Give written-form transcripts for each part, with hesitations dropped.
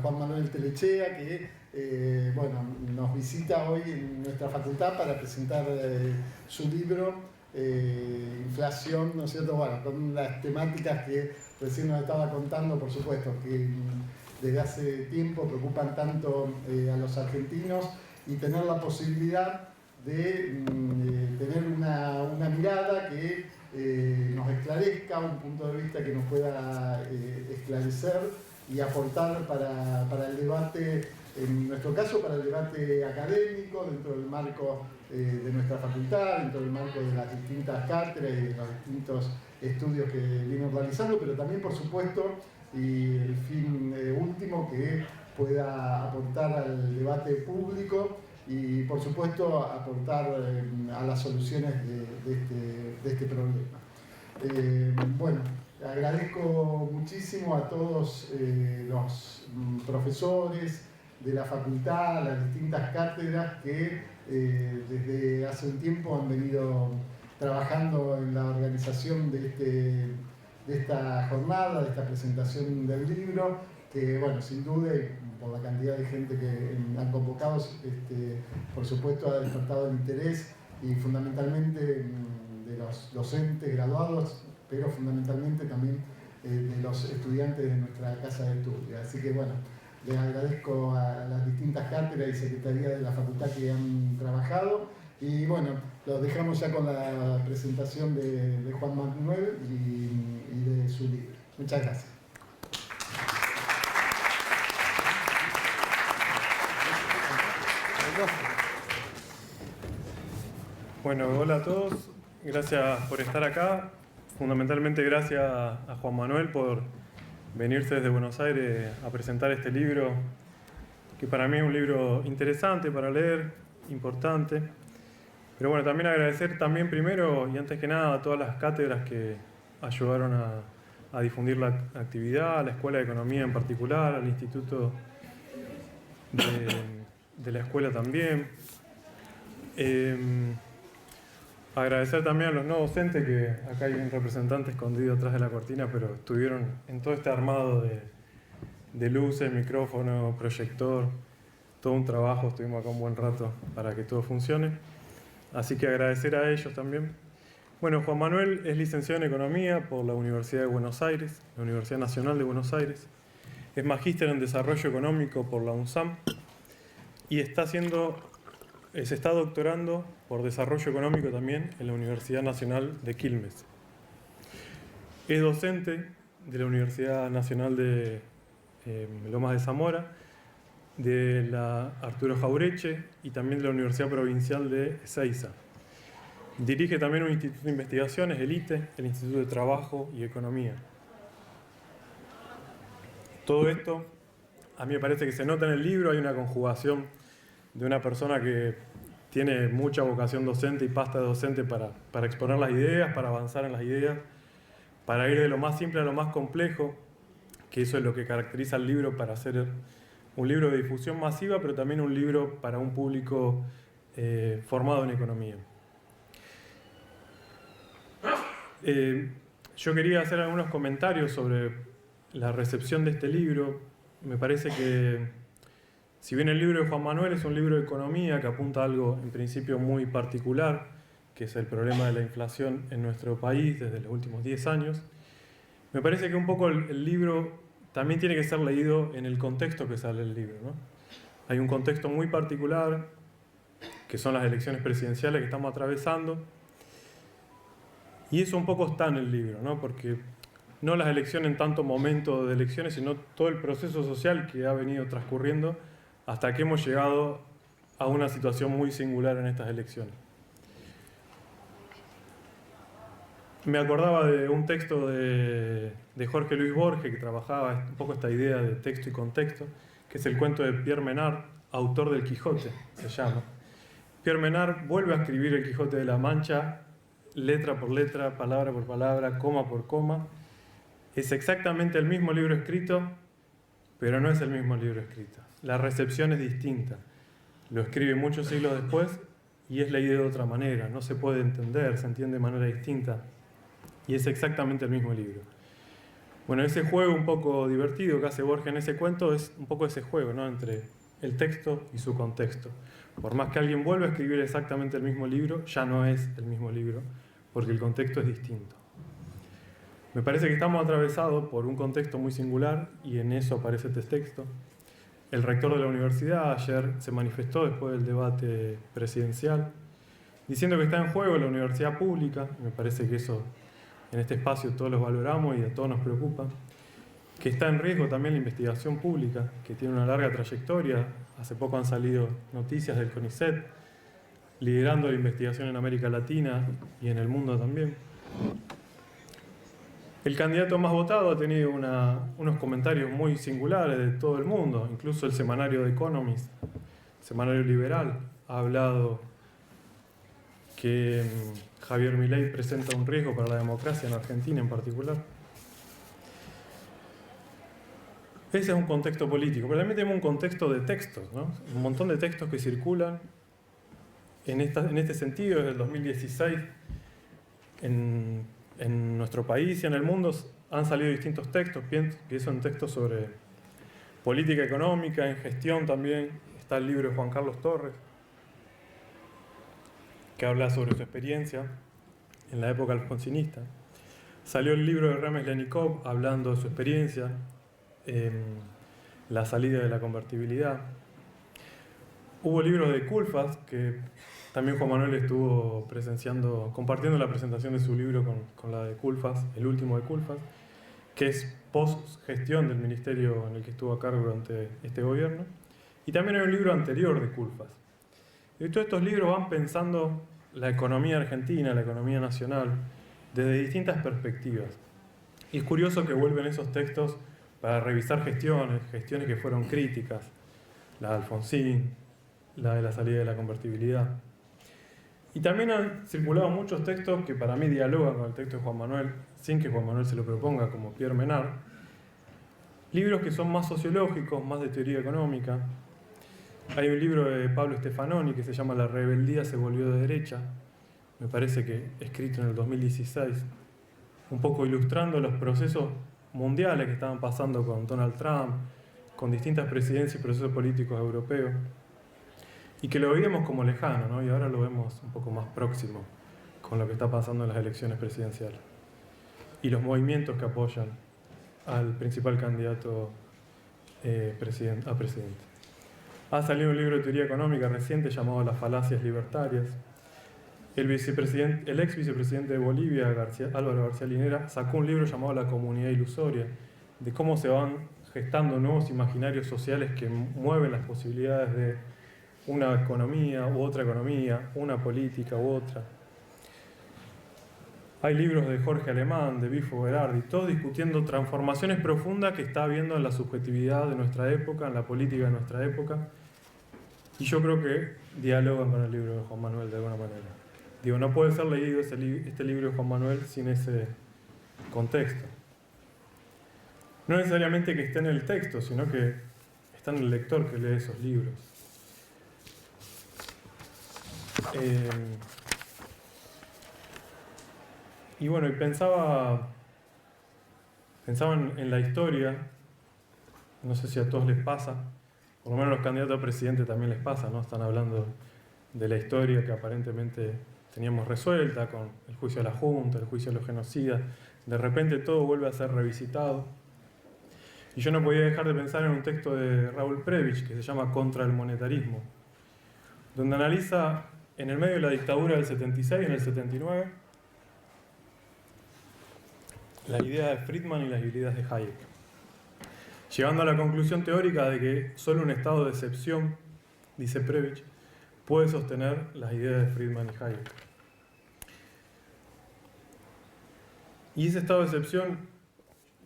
Juan Manuel Telechea, que bueno, nos visita hoy en nuestra facultad para presentar su libro Inflación, ¿no es cierto? Bueno, con las temáticas que recién nos estaba contando, por supuesto, que desde hace tiempo preocupan tanto a los argentinos, y tener la posibilidad de tener una mirada que nos esclarezca, un punto de vista que nos pueda esclarecer y aportar para el debate, en nuestro caso para el debate académico, dentro del marco de nuestra facultad, dentro del marco de las distintas cátedras y de los distintos estudios que vienen realizando, pero también, por supuesto, y el fin último, que pueda aportar al debate público y, por supuesto, aportar a las soluciones de este problema. Bueno, agradezco muchísimo a todos los profesores de la facultad, las distintas cátedras que desde hace un tiempo han venido trabajando en la organización de esta jornada, de esta presentación del libro, que, bueno, sin duda, por la cantidad de gente que han convocado, por supuesto ha despertado el interés, y fundamentalmente de los docentes graduados, pero fundamentalmente también de los estudiantes de nuestra casa de estudio. Así que, bueno, les agradezco a las distintas cátedras y secretarías de la facultad que han trabajado, y bueno, los dejamos ya con la presentación de Juan Manuel y de su libro. Muchas gracias. Bueno, hola a todos, gracias por estar acá. Fundamentalmente gracias a Juan Manuel por venirse desde Buenos Aires a presentar este libro, que para mí es un libro interesante para leer, importante. Pero bueno, también agradecer también primero y antes que nada a todas las cátedras que ayudaron a difundir la actividad, a la Escuela de Economía en particular, al Instituto de la Escuela también. Agradecer también a los no docentes, que acá hay un representante escondido atrás de la cortina, pero estuvieron en todo este armado de luces, micrófono, proyector, todo un trabajo, estuvimos acá un buen rato para que todo funcione. Así que agradecer a ellos también. Bueno, Juan Manuel es licenciado en Economía por la Universidad de Buenos Aires, la Universidad Nacional de Buenos Aires. Es magíster en Desarrollo Económico por la UNSAM y se está doctorando por Desarrollo Económico también en la Universidad Nacional de Quilmes. Es docente de la Universidad Nacional de Lomas de Zamora, de la Arturo Jaureche y también de la Universidad Provincial de Ezeiza. Dirige también un instituto de investigaciones, el ITE, el Instituto de Trabajo y Economía. Todo esto, a mí me parece que se nota en el libro, hay una conjugación de una persona que tiene mucha vocación docente y pasta de docente para exponer las ideas, para avanzar en las ideas, para ir de lo más simple a lo más complejo, que eso es lo que caracteriza al libro para hacer un libro de difusión masiva, pero también un libro para un público formado en economía. Yo quería hacer algunos comentarios sobre la recepción de este libro. Me parece que, si bien el libro de Juan Manuel es un libro de economía que apunta a algo en principio muy particular, que es el problema de la inflación en nuestro país desde los últimos 10 años, me parece que un poco el libro también tiene que ser leído en el contexto que sale el libro, ¿no? Hay un contexto muy particular, que son las elecciones presidenciales que estamos atravesando, y eso un poco está en el libro, ¿no? Porque no las elecciones en tanto momento de elecciones, sino todo el proceso social que ha venido transcurriendo hasta que hemos llegado a una situación muy singular en estas elecciones. Me acordaba de un texto de Jorge Luis Borges, que trabajaba un poco esta idea de texto y contexto, que es el cuento de Pierre Menard, autor del Quijote, se llama. Pierre Menard vuelve a escribir el Quijote de la Mancha, letra por letra, palabra por palabra, coma por coma. Es exactamente el mismo libro escrito, pero no es el mismo libro escrito. La recepción es distinta. Lo escribe muchos siglos después y es leído de otra manera. No se puede entender, se entiende de manera distinta. Y es exactamente el mismo libro. Bueno, ese juego un poco divertido que hace Borges en ese cuento es un poco ese juego, ¿no? Entre el texto y su contexto. Por más que alguien vuelva a escribir exactamente el mismo libro, ya no es el mismo libro, porque el contexto es distinto. Me parece que estamos atravesados por un contexto muy singular y en eso aparece este texto. El rector de la universidad ayer se manifestó después del debate presidencial, diciendo que está en juego la universidad pública. Me parece que eso en este espacio todos los valoramos y a todos nos preocupa. Que está en riesgo también la investigación pública, que tiene una larga trayectoria. Hace poco han salido noticias del CONICET, liderando la investigación en América Latina y en el mundo también. El candidato más votado ha tenido unos comentarios muy singulares de todo el mundo. Incluso el semanario The Economist, semanario liberal, ha hablado que Javier Milei presenta un riesgo para la democracia en Argentina en particular. Ese es un contexto político, pero también tenemos un contexto de textos, ¿no? Un montón de textos que circulan en este sentido. Desde el 2016 en nuestro país y en el mundo han salido distintos textos, que son textos sobre política económica, en gestión también. Está el libro de Juan Carlos Torres, que habla sobre su experiencia en la época alfonsinista. Salió el libro de Remes Lenikov hablando de su experiencia en la salida de la convertibilidad. Hubo libros de Culfas, que también Juan Manuel estuvo compartiendo la presentación de su libro con la de Culfas, el último de Culfas, que es post-gestión del ministerio en el que estuvo a cargo durante este gobierno. Y también hay un libro anterior de Culfas. Y todos estos libros van pensando la economía argentina, la economía nacional, desde distintas perspectivas. Y es curioso que vuelven esos textos para revisar gestiones que fueron críticas, la de Alfonsín, la de la salida de la convertibilidad. Y también han circulado muchos textos que para mí dialogan con el texto de Juan Manuel, sin que Juan Manuel se lo proponga, como Pierre Menard. Libros que son más sociológicos, más de teoría económica. Hay un libro de Pablo Stefanoni que se llama La rebeldía se volvió de derecha, me parece que escrito en el 2016, un poco ilustrando los procesos mundiales que estaban pasando con Donald Trump, con distintas presidencias y procesos políticos europeos, y que lo veíamos como lejano, ¿no? Y ahora lo vemos un poco más próximo con lo que está pasando en las elecciones presidenciales y los movimientos que apoyan al principal candidato a presidente. Ha salido un libro de teoría económica reciente llamado Las falacias libertarias. El ex vicepresidente de Bolivia, Álvaro García Linera, sacó un libro llamado La comunidad ilusoria, de cómo se van gestando nuevos imaginarios sociales que mueven las posibilidades de una economía u otra economía, una política u otra. Hay libros de Jorge Alemán, de Bifo Berardi, todos discutiendo transformaciones profundas que está habiendo en la subjetividad de nuestra época, en la política de nuestra época. Y yo creo que dialogan con el libro de Juan Manuel de alguna manera. Digo, no puede ser leído este libro de Juan Manuel sin ese contexto. No necesariamente que esté en el texto, sino que está en el lector que lee esos libros. Y bueno, y pensaba en la historia, no sé si a todos les pasa, por lo menos a los candidatos a presidente también les pasa, ¿no? Están hablando de la historia que aparentemente teníamos resuelta con el juicio a la Junta, el juicio a los genocidas. De repente todo vuelve a ser revisitado. Y yo no podía dejar de pensar en un texto de Raúl Prebisch que se llama Contra el monetarismo, donde analiza en el medio de la dictadura del 76 y en el 79 la idea de Friedman y las ideas de Hayek, llegando a la conclusión teórica de que solo un estado de excepción, dice Prebisch, puede sostener las ideas de Friedman y Hayek. Y ese estado de excepción,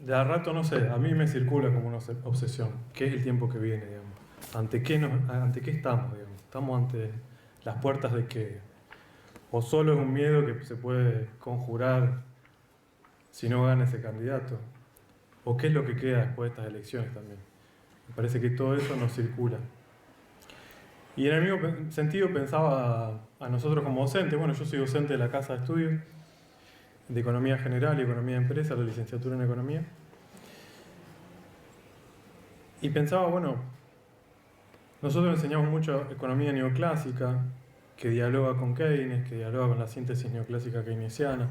de a rato, no sé, a mí me circula como una obsesión. ¿Qué es el tiempo que viene, digamos? ¿Ante qué estamos, digamos? ¿Estamos ante las puertas de qué? ¿O solo es un miedo que se puede conjurar si no gana ese candidato? ¿O qué es lo que queda después de estas elecciones también? Me parece que todo eso nos circula. Y en el mismo sentido pensaba a nosotros como docentes. Bueno, yo soy docente de la Casa de Estudios de Economía General y Economía de Empresa, la licenciatura en Economía. Y pensaba, bueno, nosotros enseñamos mucho economía neoclásica, que dialoga con Keynes, que dialoga con la síntesis neoclásica keynesiana.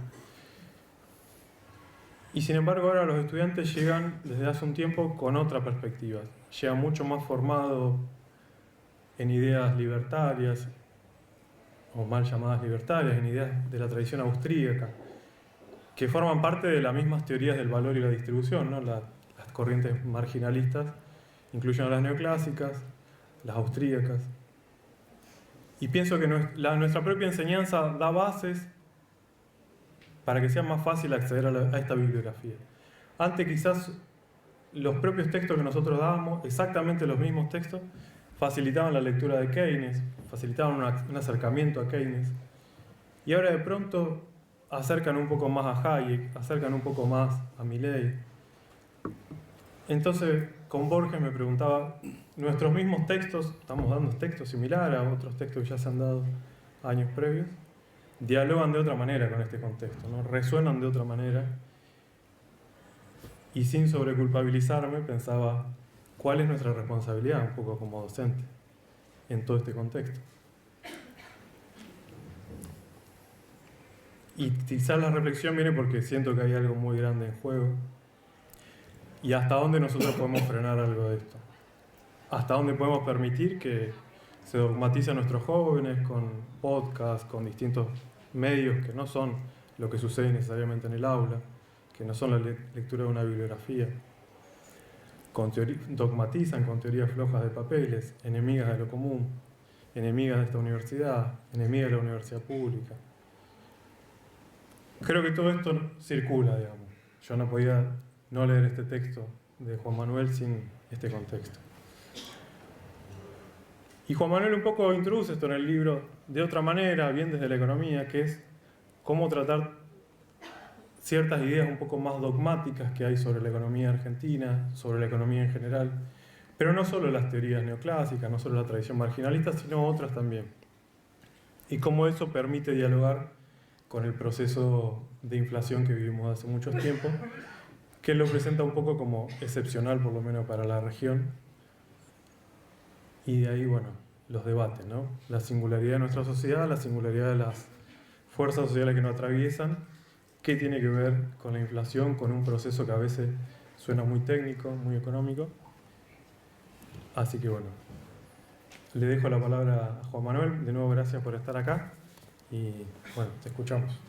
Y sin embargo ahora los estudiantes llegan desde hace un tiempo con otra perspectiva. Llegan mucho más formados en ideas libertarias, o mal llamadas libertarias, en ideas de la tradición austríaca, que forman parte de las mismas teorías del valor y la distribución, ¿no? Las corrientes marginalistas incluyen a las neoclásicas, las austríacas. Y pienso que nuestra propia enseñanza da bases para que sea más fácil acceder a esta bibliografía. Antes quizás los propios textos que nosotros dábamos, exactamente los mismos textos, facilitaban la lectura de Keynes, facilitaban un acercamiento a Keynes. Y ahora de pronto acercan un poco más a Hayek, acercan un poco más a Milley. Entonces, con Borges me preguntaba, nuestros mismos textos, estamos dando textos similares a otros textos que ya se han dado años previos, dialogan de otra manera con este contexto, ¿no? Resuenan de otra manera. Y sin sobreculpabilizarme, pensaba, ¿cuál es nuestra responsabilidad un poco como docente en todo este contexto? Y quizás la reflexión viene porque siento que hay algo muy grande en juego. ¿Y hasta dónde nosotros podemos frenar algo de esto? ¿Hasta dónde podemos permitir que se dogmatice a nuestros jóvenes con podcasts, con distintos medios que no son lo que sucede necesariamente en el aula, que no son la lectura de una bibliografía? Dogmatizan con teorías flojas de papeles, enemigas de lo común, enemigas de esta universidad, enemigas de la universidad pública. Creo que todo esto circula, digamos. Yo no podía no leer este texto de Juan Manuel sin este contexto. Y Juan Manuel un poco introduce esto en el libro de otra manera, bien desde la economía, que es cómo tratar ciertas ideas un poco más dogmáticas que hay sobre la economía argentina, sobre la economía en general, pero no solo las teorías neoclásicas, no solo la tradición marginalista, sino otras también. Y cómo eso permite dialogar con el proceso de inflación que vivimos hace mucho tiempo, que lo presenta un poco como excepcional, por lo menos para la región. Y de ahí, bueno, los debates, ¿no? La singularidad de nuestra sociedad, la singularidad de las fuerzas sociales que nos atraviesan, qué tiene que ver con la inflación, con un proceso que a veces suena muy técnico, muy económico. Así que bueno, le dejo la palabra a Juan Manuel. De nuevo, gracias por estar acá y bueno, te escuchamos.